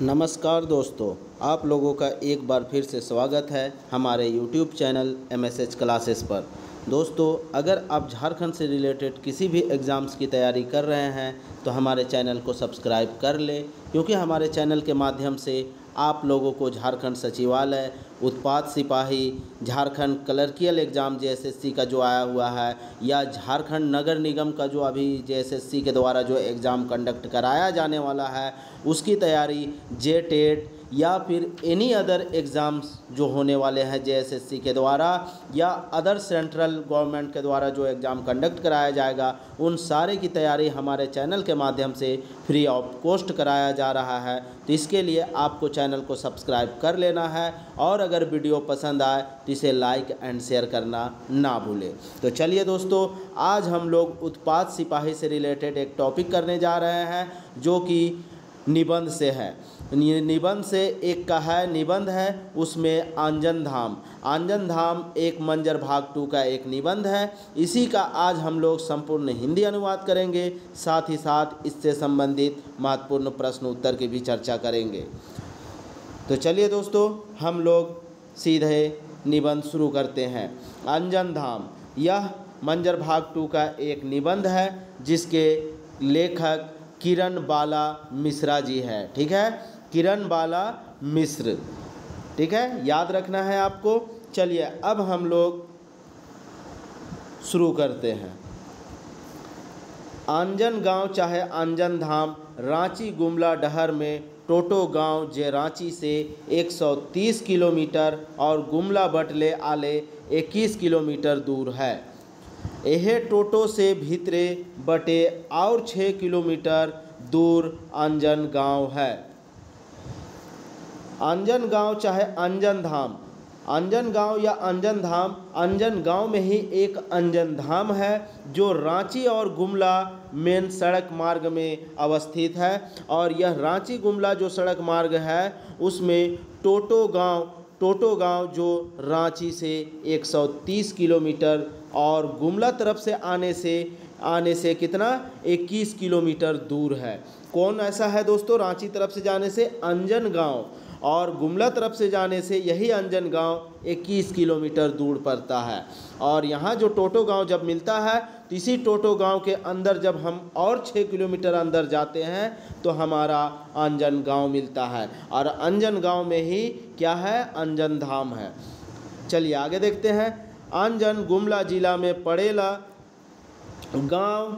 नमस्कार दोस्तों, आप लोगों का एक बार फिर से स्वागत है हमारे YouTube चैनल MSH क्लासेस पर। दोस्तों, अगर आप झारखंड से रिलेटेड किसी भी एग्ज़ाम्स की तैयारी कर रहे हैं तो हमारे चैनल को सब्सक्राइब कर लें, क्योंकि हमारे चैनल के माध्यम से आप लोगों को झारखंड सचिवालय, उत्पाद सिपाही, झारखंड क्लर्कियल एग्ज़ाम JSSC का जो आया हुआ है, या झारखंड नगर निगम का जो अभी JSSC के द्वारा जो एग्ज़ाम कंडक्ट कराया जाने वाला है उसकी तैयारी, JTET या फिर एनी अदर एग्ज़ाम्स जो होने वाले हैं JSSC के द्वारा या अदर सेंट्रल गवर्नमेंट के द्वारा जो एग्ज़ाम कंडक्ट कराया जाएगा, उन सारे की तैयारी हमारे चैनल के माध्यम से फ्री ऑफ कॉस्ट कराया जा रहा है। तो इसके लिए आपको चैनल को सब्सक्राइब कर लेना है और अगर वीडियो पसंद आए तो इसे लाइक एंड शेयर करना ना भूलें। तो चलिए दोस्तों, आज हम लोग उत्पाद सिपाही से रिलेटेड एक टॉपिक करने जा रहे हैं जो कि निबंध से है। निबंध से एक का है, निबंध है उसमें आंजन धाम एक मंजर भाग 2 का एक निबंध है। इसी का आज हम लोग संपूर्ण हिंदी अनुवाद करेंगे, साथ ही साथ इससे संबंधित महत्वपूर्ण प्रश्न उत्तर की भी चर्चा करेंगे। तो चलिए दोस्तों, हम लोग सीधे निबंध शुरू करते हैं। आंजन धाम यह मंजर भाग 2 का एक निबंध है जिसके लेखक किरण बाला मिश्रा जी है। ठीक है, किरण बाला मिश्र, ठीक है, याद रखना है आपको। चलिए अब हम लोग शुरू करते हैं। आंजन गांव चाहे आंजन धाम रांची गुमला डहर में टोटो गांव जे रांची से 130 किलोमीटर और गुमला बटले आले 21 किलोमीटर दूर है। यह टोटो से भीतरे बटे और 6 किलोमीटर दूर आंजन गांव है। आंजन गांव चाहे आंजन धाम, आंजन गांव या आंजन धाम, आंजन गांव में ही एक आंजन धाम है जो रांची और गुमला मेन सड़क मार्ग में अवस्थित है। और यह रांची गुमला जो सड़क मार्ग है उसमें टोटो गांव जो रांची से 130 किलोमीटर और गुमला तरफ से आने से कितना 21 किलोमीटर दूर है। कौन ऐसा है दोस्तों? रांची तरफ से जाने से अंजन गांव और गुमला तरफ से जाने से यही अंजन गांव 21 किलोमीटर दूर पड़ता है। और यहाँ जो टोटो गांव जब मिलता है तो इसी टोटो गांव के अंदर जब हम और 6 किलोमीटर अंदर जाते हैं तो हमारा अंजन गांव मिलता है। और अंजन गांव में ही क्या है? अंजन धाम है। चलिए आगे देखते हैं। अंजन गुमला जिला में पड़ेला गांव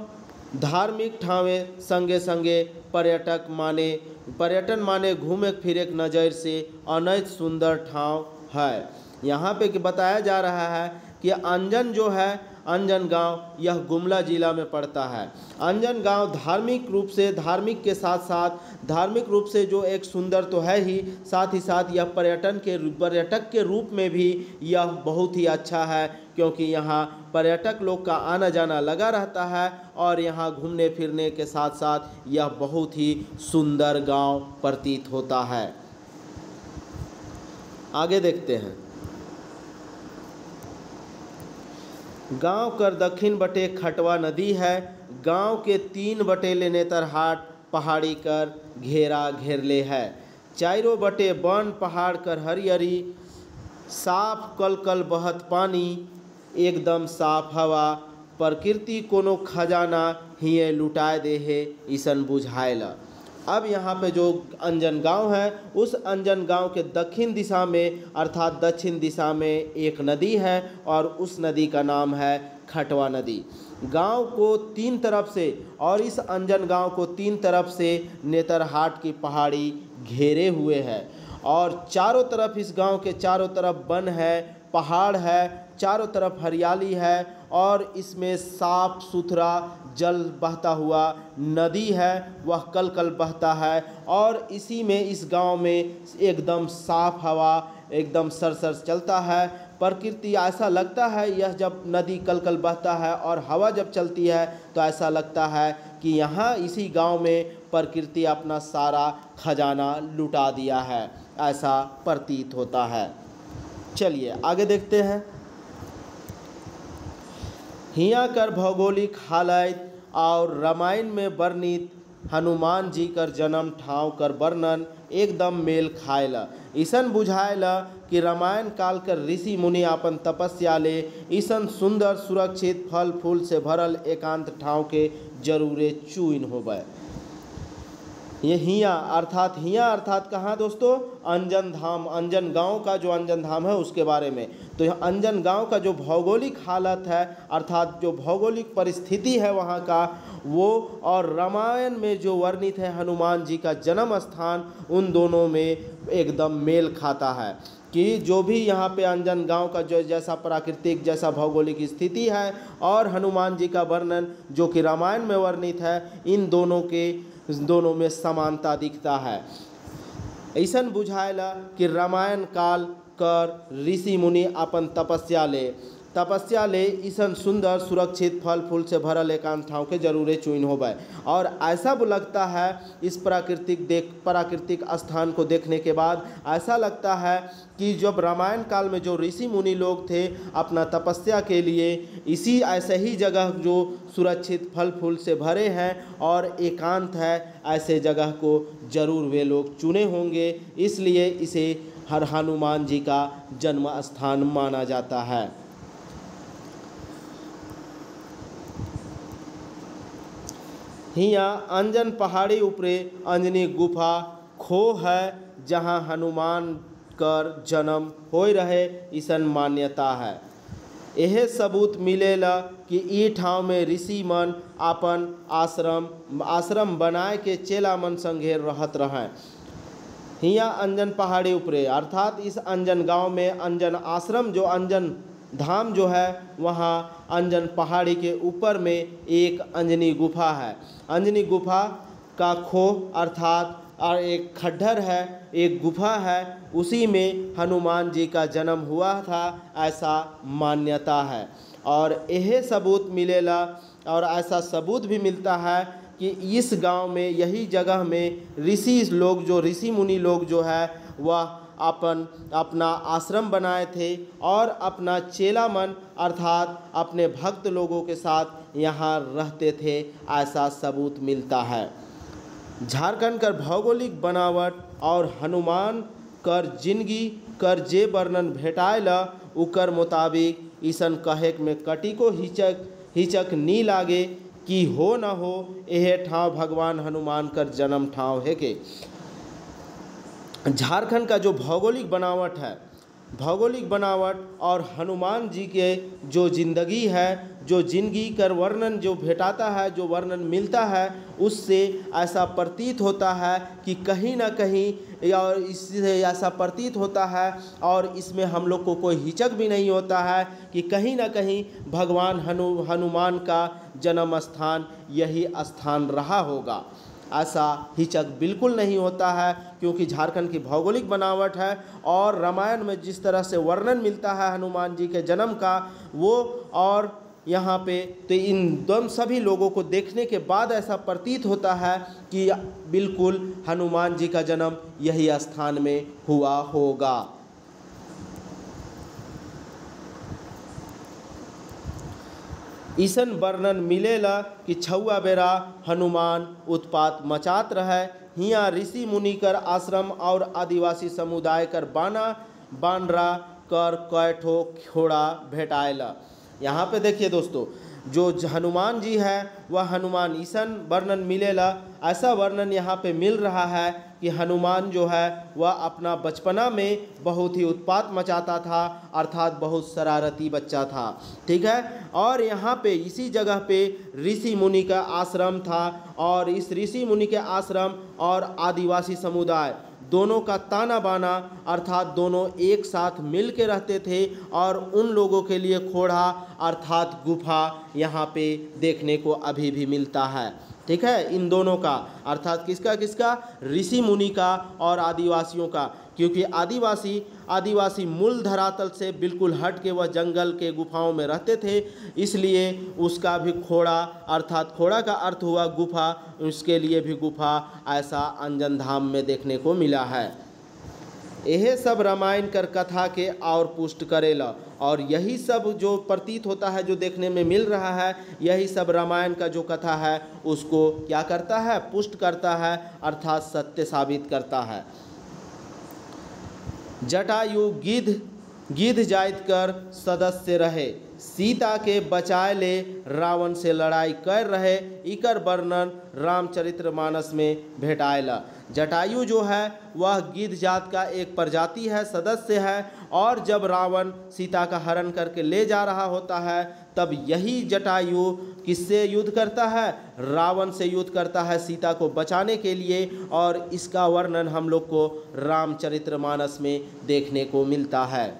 धार्मिक ठावे संगे संगे पर्यटन माने घूमे फिरे नज़र से अनैत सुंदर ठाव है। यहाँ पे बताया जा रहा है कि अंजन जो है, अंजन गांव यह गुमला जिला में पड़ता है। अंजन गांव धार्मिक के साथ साथ धार्मिक रूप से जो एक सुंदर तो है ही, साथ ही साथ यह पर्यटक के रूप में भी यह बहुत ही अच्छा है, क्योंकि यहाँ पर्यटक लोग का आना जाना लगा रहता है और यहाँ घूमने फिरने के साथ साथ यह बहुत ही सुंदर गांव प्रतीत होता है। आगे देखते हैं। गांव कर दक्षिण बटे खटवा नदी है। गांव के 3 बटेले नेतरहाट पहाड़ी कर घेरा घेरले है। चारों बटे वन पहाड़ कर हरियरी, साफ कल कल बहत पानी, एकदम साफ हवा, प्रकृति कोनो खजाना हिये लुटाए दे है ईसन बुझाएला। अब यहाँ पे जो अंजन गांव है, उस अंजन गांव के दक्षिण दिशा में अर्थात दक्षिण दिशा में एक नदी है और उस नदी का नाम है खटवा नदी। गांव को 3 तरफ से और इस अंजन गांव को 3 तरफ से नेतरहाट की पहाड़ी घेरे हुए है और चारों तरफ, इस गांव के चारों तरफ वन है, पहाड़ है, चारों तरफ हरियाली है और इसमें साफ सुथरा जल बहता हुआ नदी है, वह कल कल बहता है। और इसी में इस गांव में एकदम साफ हवा एकदम सरसर चलता है। प्रकृति ऐसा लगता है, यह जब नदी कल कल बहता है और हवा जब चलती है तो ऐसा लगता है कि यहाँ इसी गांव में प्रकृति अपना सारा खजाना लुटा दिया है, ऐसा प्रतीत होता है। चलिए आगे देखते हैं। हियाँ कर भौगोलिक हालत और रामायण में वर्णित हनुमान जी कर जन्म ठाव कर वर्णन एकदम मेल खाएला। ईसन बुझाएला कि रामायण काल कर ऋषि मुनि आपन तपस्या ले ईसन सुंदर सुरक्षित फल फूल से भरल एकांत ठाव के जरूरे चुइन होबे। ये हिया अर्थात कहाँ दोस्तों? अंजन धाम, अंजन गांव का जो अंजन धाम है उसके बारे में। तो यह अंजन गांव का जो भौगोलिक हालत है अर्थात जो भौगोलिक परिस्थिति है वहाँ का वो, और रामायण में जो वर्णित है हनुमान जी का जन्म स्थान, उन दोनों में एकदम मेल खाता है कि जो भी यहाँ पे अंजन गांव का जो जैसा प्राकृतिक जैसा भौगोलिक स्थिति है और हनुमान जी का वर्णन जो कि रामायण में वर्णित है, इन दोनों में समानता दिखता है। ऐसन बुझाएला कि रामायण काल कर ऋषि मुनि अपन तपस्या ले ईसन सुंदर सुरक्षित फल फूल से भरल एकांत ठाव के जरूरे चुइन होबे। और ऐसा लगता है इस प्राकृतिक स्थान को देखने के बाद ऐसा लगता है कि जब रामायण काल में जो ऋषि मुनि लोग थे अपना तपस्या के लिए इसी ऐसे ही जगह जो सुरक्षित फल फूल से भरे हैं और एकांत है, ऐसे जगह को जरूर वे लोग चुने होंगे, इसलिए इसे हनुमान जी का जन्म स्थान माना जाता है। हिया अंजन पहाड़ी ऊपरे अंजनी गुफा खो है जहाँ हनुमान कर जन्म होय रहे ईसन मान्यता है। यह सबूत मिलेला कि ई ठाव में ऋषि मन आपन आश्रम बनाए के चेला मन संगे रहत रहें। हिया अंजन पहाड़ी ऊपरे अर्थात इस अंजन गांव में अंजन आश्रम जो अंजन धाम जो है वहाँ अंजन पहाड़ी के ऊपर में एक अंजनी गुफा है। अंजनी गुफा का खोह अर्थात और एक खड्डर है, एक गुफा है, उसी में हनुमान जी का जन्म हुआ था, ऐसा मान्यता है। और यह सबूत मिलेला और ऐसा सबूत भी मिलता है कि इस गांव में यही जगह में ऋषि मुनि लोग जो है वह अपना आश्रम बनाए थे और अपना चेला मन अर्थात अपने भक्त लोगों के साथ यहाँ रहते थे, ऐसा सबूत मिलता है। झारखंड कर भौगोलिक बनावट और हनुमान कर जिंदगी कर जे वर्णन भेटाएला उकर मुताबिक ईसन कहे में कटी को हिचक नी लागे कि हो न हो यह ठाव भगवान हनुमान कर जन्म ठाव है के। झारखंड का जो भौगोलिक बनावट और हनुमान जी के जो जिंदगी है, जो जिंदगी कर वर्णन जो भेटाता है, जो वर्णन मिलता है, उससे ऐसा प्रतीत होता है कि कहीं ना कहीं और इससे ऐसा प्रतीत होता है और इसमें हम लोग को कोई हिचक भी नहीं होता है कि कहीं ना कहीं भगवान हनुमान का जन्म स्थान यही स्थान रहा होगा। ऐसा हिचक बिल्कुल नहीं होता है क्योंकि झारखंड की भौगोलिक बनावट है और रामायण में जिस तरह से वर्णन मिलता है हनुमान जी के जन्म का वो, और यहाँ पे तो इन सभी लोगों को देखने के बाद ऐसा प्रतीत होता है कि बिल्कुल हनुमान जी का जन्म यही स्थान में हुआ होगा। ईसन वर्णन मिलेला कि छुआ बेरा हनुमान उत्पात मचात रहे। हिया ऋषि मुनि कर आश्रम और आदिवासी समुदाय कर बानरा कर कैठो खोड़ा भेटाएला। यहाँ पे देखिए दोस्तों, जो हनुमान जी है वह हनुमान ईसन वर्णन मिलेला। ऐसा वर्णन यहाँ पे मिल रहा है कि हनुमान जो है वह अपना बचपना में बहुत ही उत्पात मचाता था, अर्थात बहुत शरारती बच्चा था, ठीक है। और यहाँ पे इसी जगह पे ऋषि मुनि का आश्रम था और इस ऋषि मुनि के आश्रम और आदिवासी समुदाय दोनों का ताना बाना अर्थात दोनों एक साथ मिल के रहते थे और उन लोगों के लिए खोड़ा अर्थात गुफा यहाँ पे देखने को अभी भी मिलता है, ठीक है। इन दोनों का अर्थात किसका ऋषि मुनि का और आदिवासियों का, क्योंकि आदिवासी मूल धरातल से बिल्कुल हट के वह जंगल के गुफाओं में रहते थे, इसलिए उसका भी खोड़ा अर्थात खोड़ा का अर्थ हुआ गुफा, उसके लिए भी गुफा ऐसा अंजन धाम में देखने को मिला है। यह सब रामायण कर कथा के और पुष्ट करेला और यही सब जो प्रतीत होता है, जो देखने में मिल रहा है, यही सब रामायण का जो कथा है उसको क्या करता है, पुष्ट करता है, अर्थात सत्य साबित करता है। जटायु गिद्ध जाइत कर सदस्य रहे, सीता के बचाए ले रावण से लड़ाई कर रहे, इकर वर्णन रामचरितमानस में भेटाएला। जटायु जो है वह गिद्ध जात का एक प्रजाति है, सदस्य है, और जब रावण सीता का हरण करके ले जा रहा होता है तब यही जटायु किससे युद्ध करता है, रावण से युद्ध करता है सीता को बचाने के लिए, और इसका वर्णन हम लोग को रामचरितमानस में देखने को मिलता है।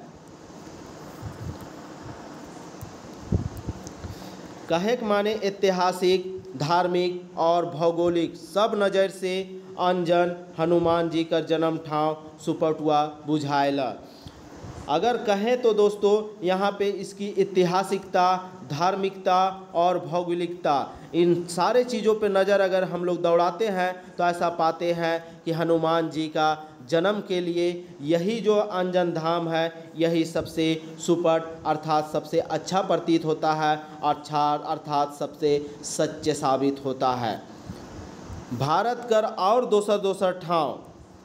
कहे के माने ऐतिहासिक, धार्मिक और भौगोलिक सब नज़र से अंजन हनुमान जी का जन्म ठाव सुपटुआ बुझाएला। अगर कहें तो दोस्तों यहाँ पे इसकी ऐतिहासिकता, धार्मिकता और भौगोलिकता, इन सारे चीज़ों पे नज़र अगर हम लोग दौड़ाते हैं तो ऐसा पाते हैं कि हनुमान जी का जन्म के लिए यही जो अंजन धाम है यही सबसे सुपट अर्थात सबसे अच्छा प्रतीत होता है, अर्थात सबसे सच्चे साबित होता है। भारत कर और दोसर ठाव,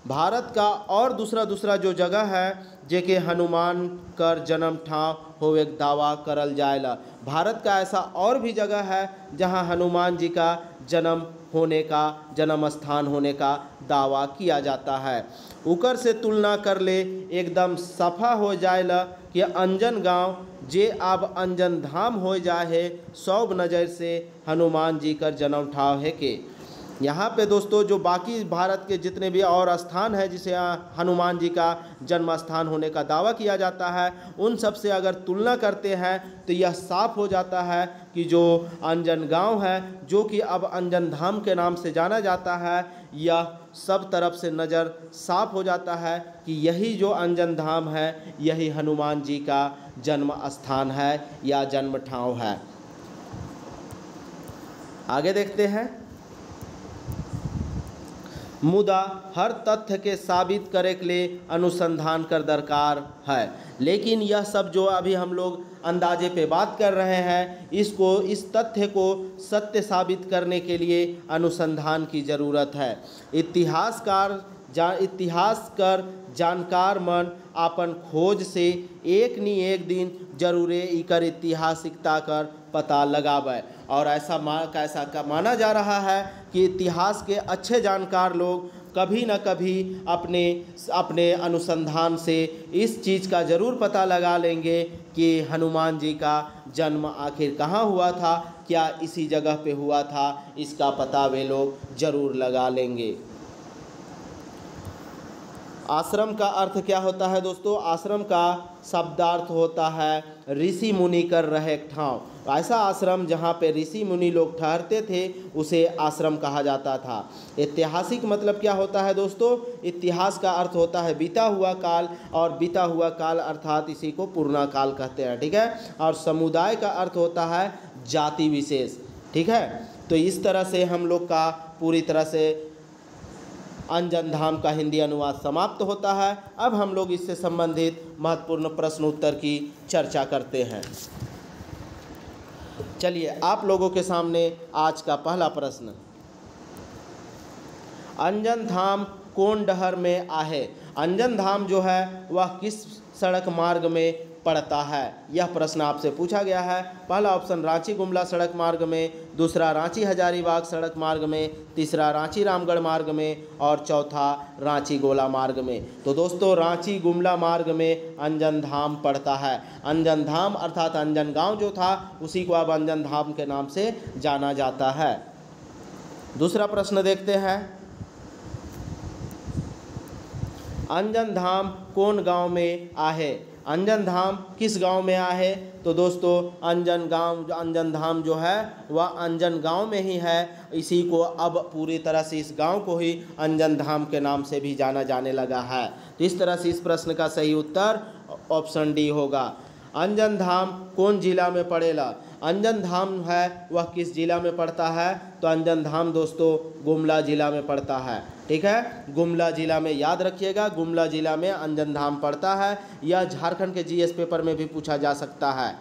भारत का और दूसरा जो जगह है जेके हनुमान कर जन्म ठाव होवे दावा करल जाएला। भारत का ऐसा और भी जगह है जहां हनुमान जी का जन्म स्थान होने का दावा किया जाता है। उकर से तुलना कर ले एकदम सफा हो जाएला कि अंजन गांव जे अब अंजन धाम हो जाए सब नज़र से हनुमान जी का जन्म ठाव है के। यहाँ पे दोस्तों जो बाकी भारत के जितने भी और स्थान है जिसे हनुमान जी का जन्म स्थान होने का दावा किया जाता है, उन सब से अगर तुलना करते हैं तो यह साफ हो जाता है कि जो अंजन गांव है, जो कि अब अंजन धाम के नाम से जाना जाता है, यह सब तरफ से नज़र साफ हो जाता है कि यही जो अंजन धाम है यही हनुमान जी का जन्म स्थान है या जन्म ठाव है। आगे देखते हैं। मुदा हर तथ्य के साबित करे के लिए अनुसंधान कर दरकार है, लेकिन यह सब जो अभी हम लोग अंदाजे पे बात कर रहे हैं, इस तथ्य को सत्य साबित करने के लिए अनुसंधान की ज़रूरत है। इतिहास कर जानकार मन अपन खोज से एक न एक दिन जरूरे इकर ऐतिहासिकता कर पता लगावे। और ऐसा माना जा रहा है कि इतिहास के अच्छे जानकार लोग कभी न कभी अपने अनुसंधान से इस चीज़ का ज़रूर पता लगा लेंगे कि हनुमान जी का जन्म आखिर कहाँ हुआ था, क्या इसी जगह पे हुआ था, इसका पता वे लोग ज़रूर लगा लेंगे। आश्रम का अर्थ क्या होता है दोस्तों? आश्रम का शब्दार्थ होता है ऋषि मुनि कर रहे ठाव। ऐसा आश्रम जहाँ पे ऋषि मुनि लोग ठहरते थे उसे आश्रम कहा जाता था। ऐतिहासिक मतलब क्या होता है दोस्तों? इतिहास का अर्थ होता है बीता हुआ काल, और बीता हुआ काल अर्थात इसी को पूर्णा काल कहते हैं, ठीक है। और समुदाय का अर्थ होता है जाति विशेष, ठीक है। तो इस तरह से हम लोग का पूरी तरह से अंजन धाम का हिंदी अनुवाद समाप्त होता है। अब हम लोग इससे संबंधित महत्वपूर्ण प्रश्न उत्तर की चर्चा करते हैं। चलिए आप लोगों के सामने आज का पहला प्रश्न, अंजन धाम कौन डहर में आहे? अंजन धाम जो है वह किस सड़क मार्ग में पड़ता है? यह प्रश्न आपसे पूछा गया है। पहला ऑप्शन रांची गुमला सड़क मार्ग में, दूसरा रांची हजारीबाग सड़क मार्ग में, तीसरा रांची रामगढ़ मार्ग में, और चौथा रांची गोला मार्ग में। तो दोस्तों रांची गुमला मार्ग में अंजन धाम पड़ता है। अंजन धाम अर्थात अंजन गांव जो था उसी को अब अंजन धाम के नाम से जाना जाता है। दूसरा प्रश्न देखते हैं, अंजन धाम कौन गांव में आहे? अंजन धाम किस गांव में आहे? तो दोस्तों अंजन धाम जो है वह अंजन गांव में ही है। इसी को अब पूरी तरह से इस गांव को ही अंजन धाम के नाम से भी जाना जाने लगा है। तो इस तरह से इस प्रश्न का सही उत्तर ऑप्शन डी होगा। अंजन धाम कौन जिला में पड़ेला? अंजन धाम है वह किस जिला में पड़ता है? तो अंजन धाम दोस्तों गुमला जिला में पड़ता है। ठीक है, गुमला जिला में, याद रखिएगा, गुमला जिला में अंजन धाम पड़ता है। यह झारखंड के जीएस पेपर में भी पूछा जा सकता है।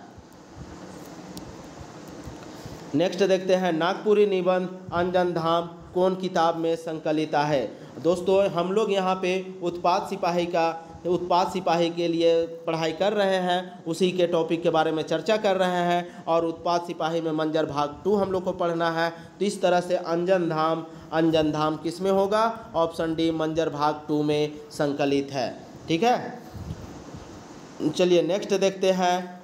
नेक्स्ट देखते हैं, नागपुरी निबंध अंजन धाम कौन किताब में संकलित है? दोस्तों हम लोग यहाँ पे उत्पाद सिपाही के लिए पढ़ाई कर रहे हैं, उसी के टॉपिक के बारे में चर्चा कर रहे हैं। और उत्पाद सिपाही में मंजर भाग 2 हम लोग को पढ़ना है। तो इस तरह से अंजन धाम किस में होगा? ऑप्शन डी मंजर भाग 2 में संकलित है। ठीक है, चलिए नेक्स्ट देखते हैं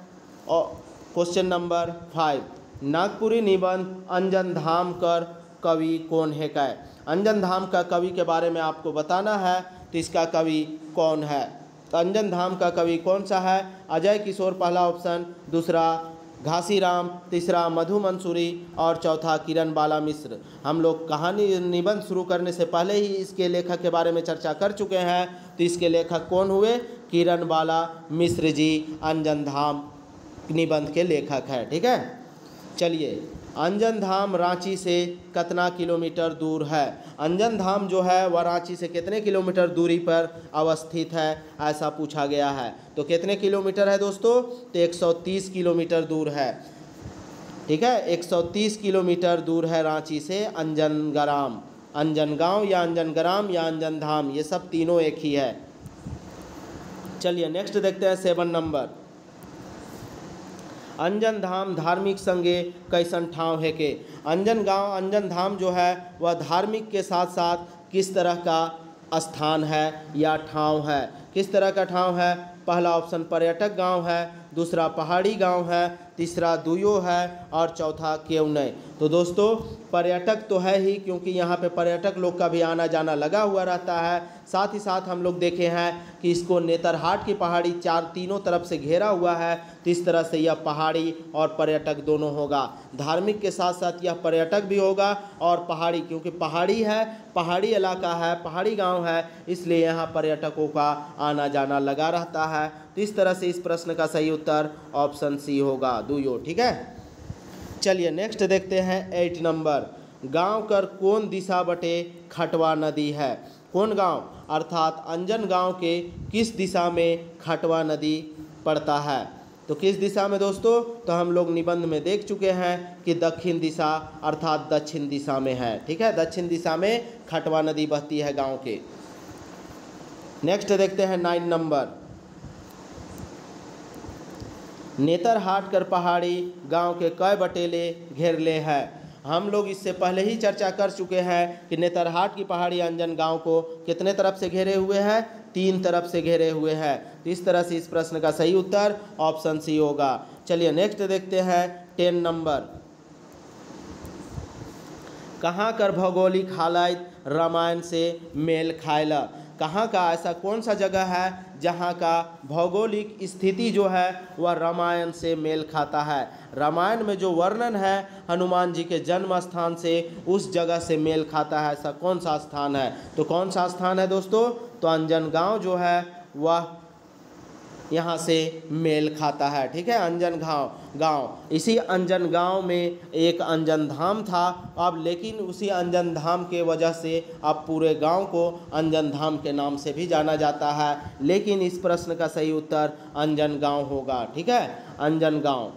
क्वेश्चन नंबर 5, नागपुरी निबंध अंजन धाम कर कवि कौन है? कै अंजन धाम का कवि के बारे में आपको बताना है, तो इसका कवि कौन है? तो अंजन धाम का कवि कौन सा है? अजय किशोर पहला ऑप्शन, दूसरा घासीराम, तीसरा मधु मंसूरी और चौथा किरण बाला मिश्र। हम लोग कहानी निबंध शुरू करने से पहले ही इसके लेखक के बारे में चर्चा कर चुके हैं। तो इसके लेखक कौन हुए? किरण बाला मिश्र जी अंजन धाम निबंध के लेखक है। ठीक है, चलिए, अंजन धाम रांची से कितना किलोमीटर दूर है? अंजन धाम जो है वह रांची से कितने किलोमीटर दूरी पर अवस्थित है, ऐसा पूछा गया है। तो कितने किलोमीटर है दोस्तों? तो 130 किलोमीटर दूर है। ठीक है, 130 किलोमीटर दूर है रांची से अंजनग्राम, अंजनगांव या अंजनग्राम या अंजन धाम, ये सब तीनों एक ही है। चलिए नेक्स्ट देखते हैं 7 नंबर, अंजन धाम धार्मिक संगे कैसन ठाव है के? अंजन धाम जो है वह धार्मिक के साथ साथ किस तरह का स्थान है या ठाव है? किस तरह का ठाव है? पहला ऑप्शन पर्यटक गांव है, दूसरा पहाड़ी गांव है, तीसरा दुयो है और चौथा केवनई। तो दोस्तों पर्यटक तो है ही, क्योंकि यहाँ पे पर्यटक लोग का भी आना जाना लगा हुआ रहता है। साथ ही साथ हम लोग देखे हैं कि इसको नेतरहाट की पहाड़ी तीनों तरफ से घेरा हुआ है। तो इस तरह से यह पहाड़ी और पर्यटक दोनों होगा। धार्मिक के साथ साथ यह पर्यटक भी होगा और पहाड़ी, क्योंकि पहाड़ी है, पहाड़ी इलाका है, पहाड़ी गांव है, इसलिए यहाँ पर्यटकों का आना जाना लगा रहता है। तो इस तरह से इस प्रश्न का सही उत्तर ऑप्शन सी होगा, दुयो। ठीक है, चलिए नेक्स्ट देखते हैं 8 नंबर, गांव कर कौन दिशा बटे खटवा नदी है? कौन गांव अर्थात अंजन गांव के किस दिशा में खटवा नदी पड़ता है? तो किस दिशा में दोस्तों? तो हम लोग निबंध में देख चुके हैं कि दक्षिण दिशा अर्थात दक्षिण दिशा में है। ठीक है, दक्षिण दिशा में खटवा नदी बहती है गांव के। नेक्स्ट देखते हैं 9 नंबर, नेतरहाट कर पहाड़ी गांव के कई बटेले घेरले है? हम लोग इससे पहले ही चर्चा कर चुके हैं कि नेतरहाट की पहाड़ी अंजन गांव को कितने तरफ से घेरे हुए हैं? 3 तरफ से घेरे हुए हैं। तो इस तरह से इस प्रश्न का सही उत्तर ऑप्शन सी होगा। चलिए नेक्स्ट देखते हैं 10 नंबर, कहाँ कर भौगोलिक हालत रामायण से मेल खायला? कहाँ का ऐसा कौन सा जगह है जहाँ का भौगोलिक स्थिति जो है वह रामायण से मेल खाता है? रामायण में जो वर्णन है हनुमान जी के जन्म स्थान से, उस जगह से मेल खाता है। ऐसा कौन सा स्थान है? तो कौन सा स्थान है दोस्तों? तो अंजन गांव जो है वह यहाँ से मेल खाता है। ठीक है, अंजन गांव, इसी अंजन गांव में एक अंजन धाम था। अब लेकिन उसी अंजन धाम के वजह से अब पूरे गांव को अंजन धाम के नाम से भी जाना जाता है। लेकिन इस प्रश्न का सही उत्तर अंजन गांव होगा। ठीक है, अंजन गांव।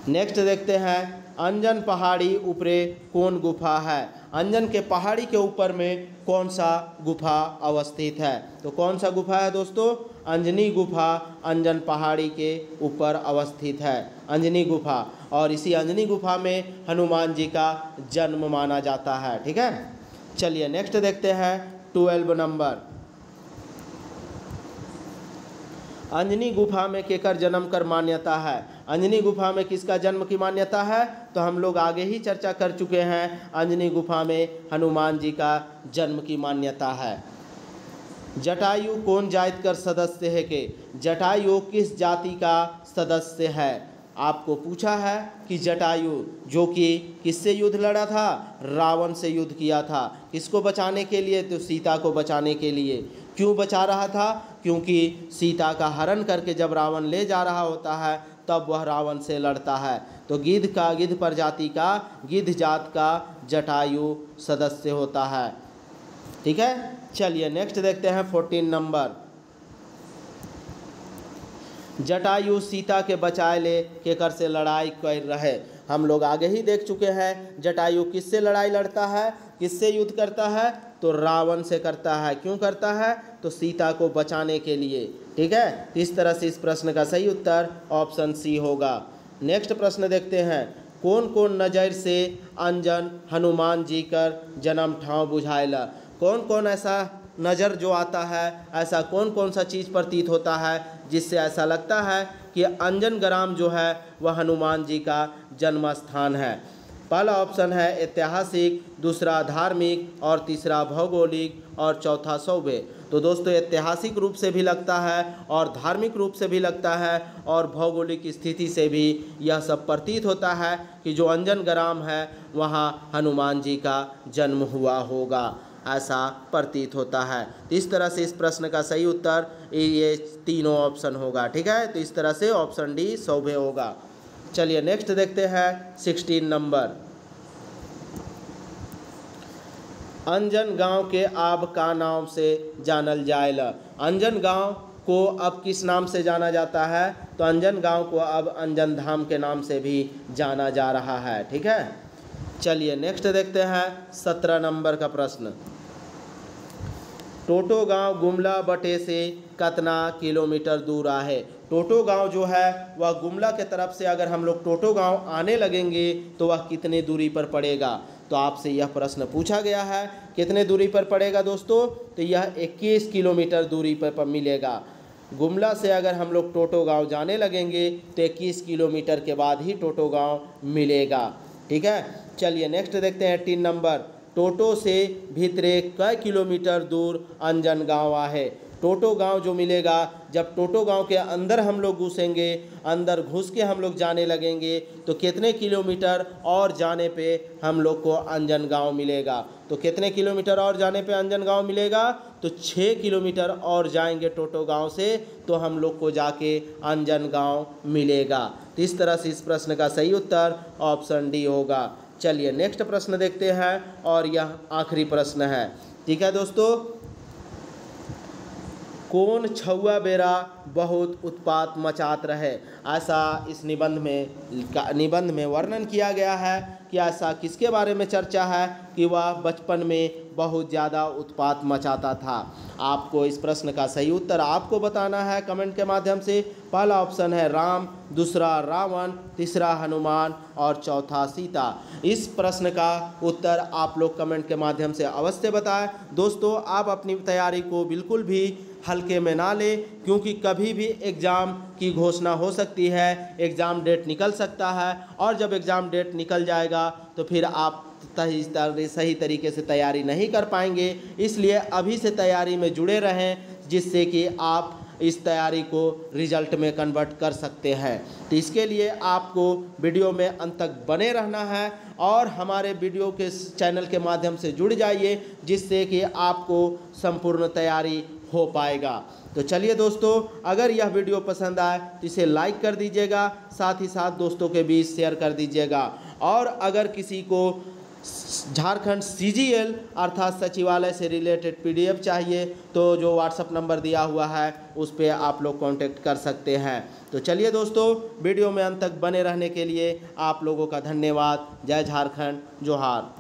नेक्स्ट देखते हैं, अंजन पहाड़ी ऊपरे कौन गुफा है? अंजन के पहाड़ी के ऊपर में कौन सा गुफा अवस्थित है? तो कौन सा गुफा है दोस्तों? अंजनी गुफा अंजन पहाड़ी के ऊपर अवस्थित है, अंजनी गुफा। और इसी अंजनी गुफा में हनुमान जी का जन्म माना जाता है। ठीक है, चलिए नेक्स्ट देखते हैं 12 नंबर, अंजनी गुफा में केकर जन्म कर मान्यता है? अंजनी गुफा में किसका जन्म की मान्यता है? तो हम लोग आगे ही चर्चा कर चुके हैं, अंजनी गुफा में हनुमान जी का जन्म की मान्यता है। जटायु कौन जाति कर सदस्य है के? जटायु किस जाति का सदस्य है? आपको पूछा है कि जटायु जो कि किससे युद्ध लड़ा था? रावण से युद्ध किया था। किसको बचाने के लिए? तो सीता को बचाने के लिए। क्यों बचा रहा था? क्योंकि सीता का हरण करके जब रावण ले जा रहा होता है तब वह रावण से लड़ता है। तो गिद्ध प्रजाति का, गिद्ध जात का जटायु सदस्य होता है। ठीक है, चलिए नेक्स्ट देखते हैं 14 नंबर। जटायु सीता के बचाए ले केकर से लड़ाई कर रहे। हम लोग आगे ही देख चुके हैं जटायु किससे लड़ाई लड़ता है, किससे युद्ध करता है, तो रावण से करता है। क्यों करता है, तो सीता को बचाने के लिए। ठीक है, तो इस तरह से इस प्रश्न का सही उत्तर ऑप्शन सी होगा। नेक्स्ट प्रश्न देखते हैं, कौन कौन नज़र से अंजन हनुमान जी कर जन्म ठाव बुझाएला। कौन कौन ऐसा नज़र जो आता है, ऐसा कौन कौन सा चीज़ प्रतीत होता है जिससे ऐसा लगता है कि अंजन ग्राम जो है वह हनुमान जी का जन्म स्थान है। पहला ऑप्शन है ऐतिहासिक, दूसरा धार्मिक और तीसरा भौगोलिक और चौथा सौभे। तो दोस्तों ऐतिहासिक रूप से भी लगता है और धार्मिक रूप से भी लगता है और भौगोलिक स्थिति से भी यह सब प्रतीत होता है कि जो अंजन ग्राम है वहाँ हनुमान जी का जन्म हुआ होगा, ऐसा प्रतीत होता है। तो इस तरह से इस प्रश्न का सही उत्तर ये तीनों ऑप्शन होगा। ठीक है, तो इस तरह से ऑप्शन डी सौभे होगा। चलिए नेक्स्ट देखते हैं 16 नंबर। अंजन गांव के आब का नाम से जानल जाएला। अंजन गांव को अब किस नाम से जाना जाता है, तो अंजन गांव को अब अंजन धाम के नाम से भी जाना जा रहा है। ठीक है, चलिए नेक्स्ट देखते हैं 17 नंबर का प्रश्न। टोटो गांव गुमला बटे से कितना किलोमीटर दूर है। टोटो गांव जो है वह गुमला के तरफ से अगर हम लोग टोटो गांव आने लगेंगे तो वह कितने दूरी पर पड़ेगा। तो आपसे यह प्रश्न पूछा गया है कितने दूरी पर पड़ेगा दोस्तों, तो यह 21 किलोमीटर दूरी पर मिलेगा। गुमला से अगर हम लोग टोटो गांव जाने लगेंगे तो 21 किलोमीटर के बाद ही टोटो गांव मिलेगा। ठीक है, चलिए नेक्स्ट देखते हैं 3 नंबर। टोटो से भीतरे कई किलोमीटर दूर अंजन गांव है। टोटो गांव जो मिलेगा, जब टोटो गांव के अंदर हम लोग घुसेंगे, अंदर घुस के हम लोग जाने लगेंगे तो कितने किलोमीटर और जाने पे हम लोग को अंजन गांव मिलेगा। तो कितने किलोमीटर और जाने पे अंजन गांव मिलेगा, तो 6 किलोमीटर और जाएंगे टोटो गांव से तो हम लोग को जाके अंजन गांव मिलेगा। तो इस तरह से इस प्रश्न का सही उत्तर ऑप्शन डी होगा। चलिए नेक्स्ट प्रश्न देखते हैं और यह आखिरी प्रश्न है। ठीक है दोस्तों, कौन छुआ बेरा बहुत उत्पात मचात रहे। ऐसा इस निबंध में वर्णन किया गया है कि ऐसा किसके बारे में चर्चा है कि वह बचपन में बहुत ज़्यादा उत्पात मचाता था। आपको इस प्रश्न का सही उत्तर आपको बताना है कमेंट के माध्यम से। पहला ऑप्शन है राम, दूसरा रावण, तीसरा हनुमान और चौथा सीता। इस प्रश्न का उत्तर आप लोग कमेंट के माध्यम से अवश्य बताएं। दोस्तों आप अपनी तैयारी को बिल्कुल भी हल्के में ना ले, क्योंकि कभी भी एग्ज़ाम की घोषणा हो सकती है, एग्ज़ाम डेट निकल सकता है और जब एग्ज़ाम डेट निकल जाएगा तो फिर आप सही तरीके से तैयारी नहीं कर पाएंगे। इसलिए अभी से तैयारी में जुड़े रहें, जिससे कि आप इस तैयारी को रिजल्ट में कन्वर्ट कर सकते हैं। तो इसके लिए आपको वीडियो में अंत तक बने रहना है और हमारे वीडियो के चैनल के माध्यम से जुड़ जाइए, जिससे कि आपको संपूर्ण तैयारी हो पाएगा। तो चलिए दोस्तों, अगर यह वीडियो पसंद आए तो इसे लाइक कर दीजिएगा, साथ ही साथ दोस्तों के बीच शेयर कर दीजिएगा। और अगर किसी को झारखंड CGL अर्थात सचिवालय से रिलेटेड PDF चाहिए तो जो व्हाट्सएप नंबर दिया हुआ है उस पर आप लोग कांटेक्ट कर सकते हैं। तो चलिए दोस्तों, वीडियो में अंत तक बने रहने के लिए आप लोगों का धन्यवाद। जय झारखंड, जोहार।